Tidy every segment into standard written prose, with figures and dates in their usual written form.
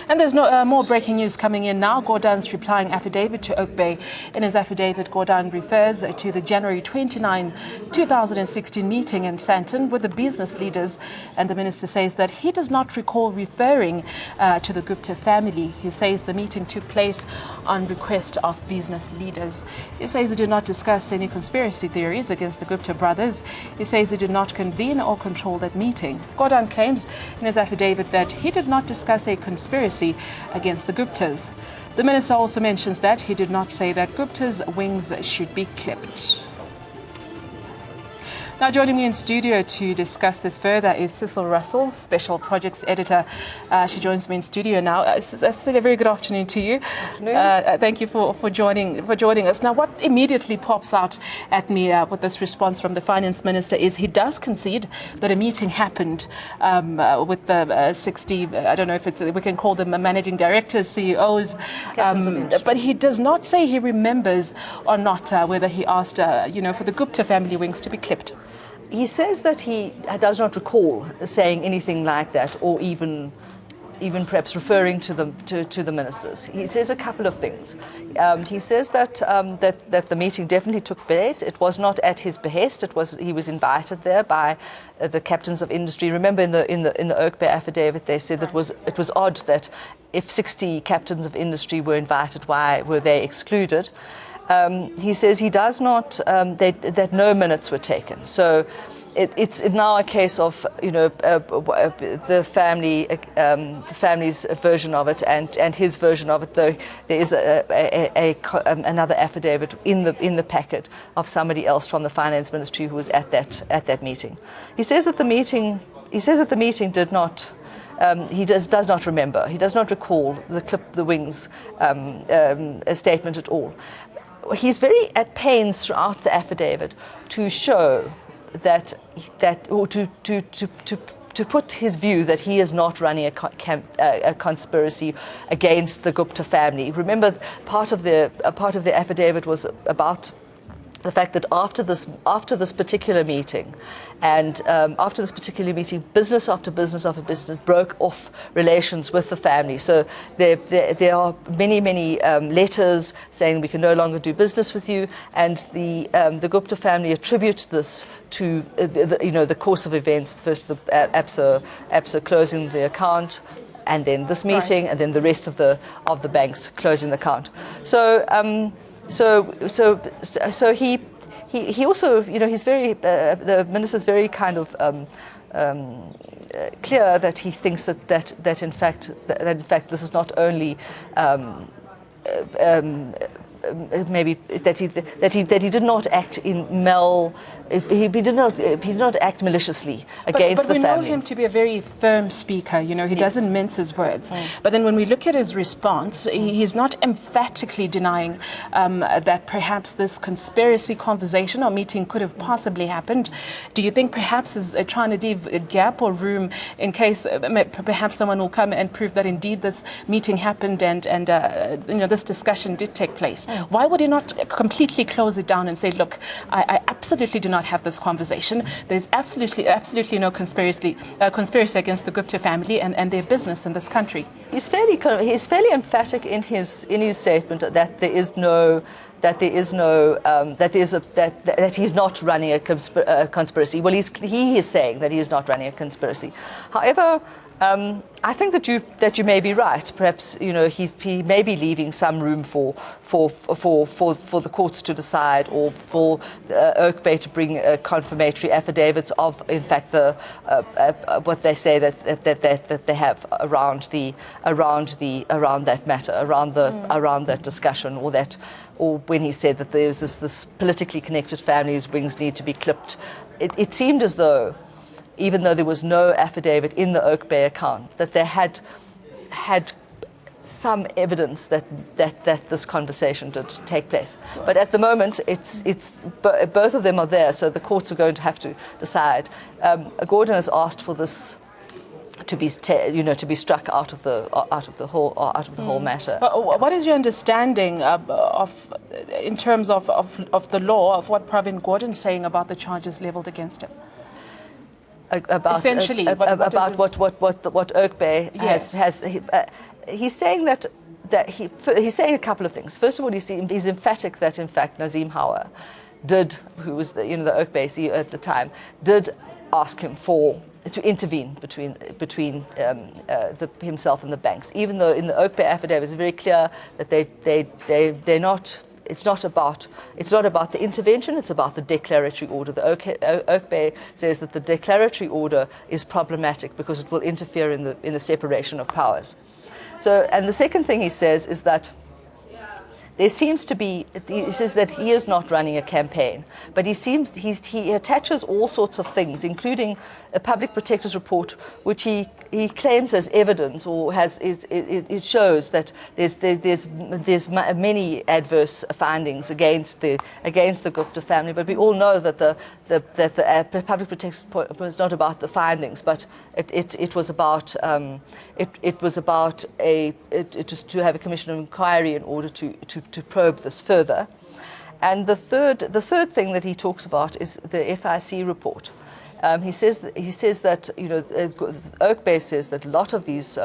And there's more breaking news coming in now. Gordhan's replying affidavit to Oak Bay. In his affidavit, Gordhan refers to the January 29, 2016 meeting in Sandton with the business leaders, and the minister says that he does not recall referring to the Gupta family. He says the meeting took place on request of business leaders. He says he did not discuss any conspiracy theories against the Gupta brothers. He says he did not convene or control that meeting. Gordhan claims in his affidavit that he did not discuss a conspiracy against the Guptas. The minister also mentions that he did not say that Gupta's wings should be clipped. Now, joining me in studio to discuss this further is Cecil Russell, Special Projects Editor. She joins me in studio now. Cecil, a very good afternoon to you. Thank you for joining us. Now, what immediately pops out at me with this response from the Finance Minister is he does concede that a meeting happened with the 60, I don't know if we can call them managing directors, CEOs, but he does not say he remembers or not whether he asked, for the Gupta family wings to be clipped. He says that he does not recall saying anything like that, or even perhaps referring to the ministers. He says a couple of things. He says that the meeting definitely took place. It was not at his behest. He was invited there by the captains of industry. Remember, in the Oak Bay affidavit, they said that it was odd that if 60 captains of industry were invited, why were they excluded? He says he does not, that no minutes were taken. So it's now a case of, the family's version of it and his version of it, though there is another affidavit in the packet of somebody else from the Finance Ministry who was at that meeting. He says that the meeting did not. He does not remember. He does not recall the clip the wings statement at all. He's very at pains throughout the affidavit to show or to put his view that he is not running a conspiracy against the Gupta family. Remember, part of the affidavit was about the fact that after this particular meeting, business after business after business broke off relations with the family. So there are many letters saying we can no longer do business with you, and the Gupta family attributes this to the course of events. First, the ABSA closing the account, and then this meeting, and then the rest of the banks closing the account. So he also, he's very, the minister's very kind of clear that he thinks that in fact this is not only maybe that he did not act he did not act maliciously against the family. But we know him to be a very firm speaker. He doesn't mince his words. But then when we look at his response, he's not emphatically denying that perhaps this conspiracy conversation or meeting could have possibly happened. Do you think perhaps is trying to leave a gap or room in case perhaps someone will come and prove that indeed this meeting happened and this discussion did take place? Why would he not completely close it down and say, look, I absolutely do not have this conversation. There's absolutely no conspiracy against the Gupta family and their business in this country? He's fairly emphatic in his statement that he's not running a conspiracy. Well, he is saying that he is not running a conspiracy. However, I think that you may be right. Perhaps he may be leaving some room for the courts to decide, or for Oak Bay to bring confirmatory affidavits of, in fact, what they say that they have around that matter, around that discussion, or when he said that there's this politically connected family whose wings need to be clipped. It seemed as though, even though there was no affidavit in the Oak Bay account, that they had some evidence that this conversation did take place. But at the moment, both of them are there, so the courts are going to have to decide. Gordhan has asked for this to be struck out of the whole matter. But what is your understanding in terms of the law, of what Pravin Gordhan is saying about the charges leveled against him? about essentially about what Oak Bay Yes. has. He's saying that he's saying a couple of things. First of all, he's emphatic that in fact Nazim Hauer who was the Oak Bay CEO at the time, did ask him to intervene between himself and the banks, even though in the Oak Bay affidavit it's very clear that they're not. It's not about the intervention. It's about the declaratory order. The Oak Bay says that the declaratory order is problematic because it will interfere in the separation of powers. So, and the second thing he says is that there seems to be, he says that he is not running a campaign, but he attaches all sorts of things, including a public protector's report, which he claims as evidence, or it shows that there's many adverse findings against the Gupta family. But we all know that the public protector's report was not about the findings, but it was about to have a commission of inquiry in order to probe this further. And the third thing that he talks about is the FIC report. He says that Oak Bay says that a lot of these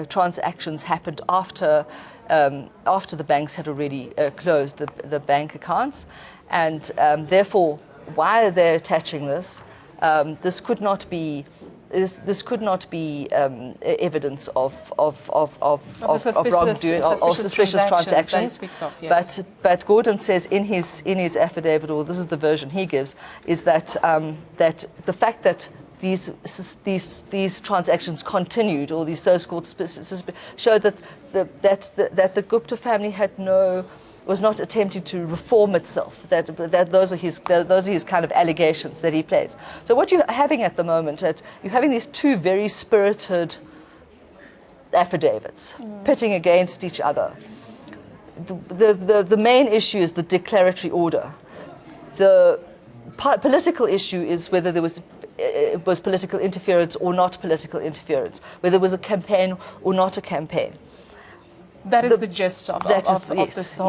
transactions happened after the banks had already closed the bank accounts, and therefore, why they're attaching this, this could not be evidence of wrongdoing or suspicious transactions. Yes. But Gordhan says in his affidavit, or this is the version he gives, is that that the fact that these transactions continued, or these so-called showed that the Gupta family was not attempting to reform itself. That those are his kind of allegations that he plays. So what you're having at the moment, you're having these two very spirited affidavits pitting against each other. The main issue is the declaratory order. The political issue is whether there was political interference or not political interference, whether it was a campaign or not a campaign. That is the gist of this whole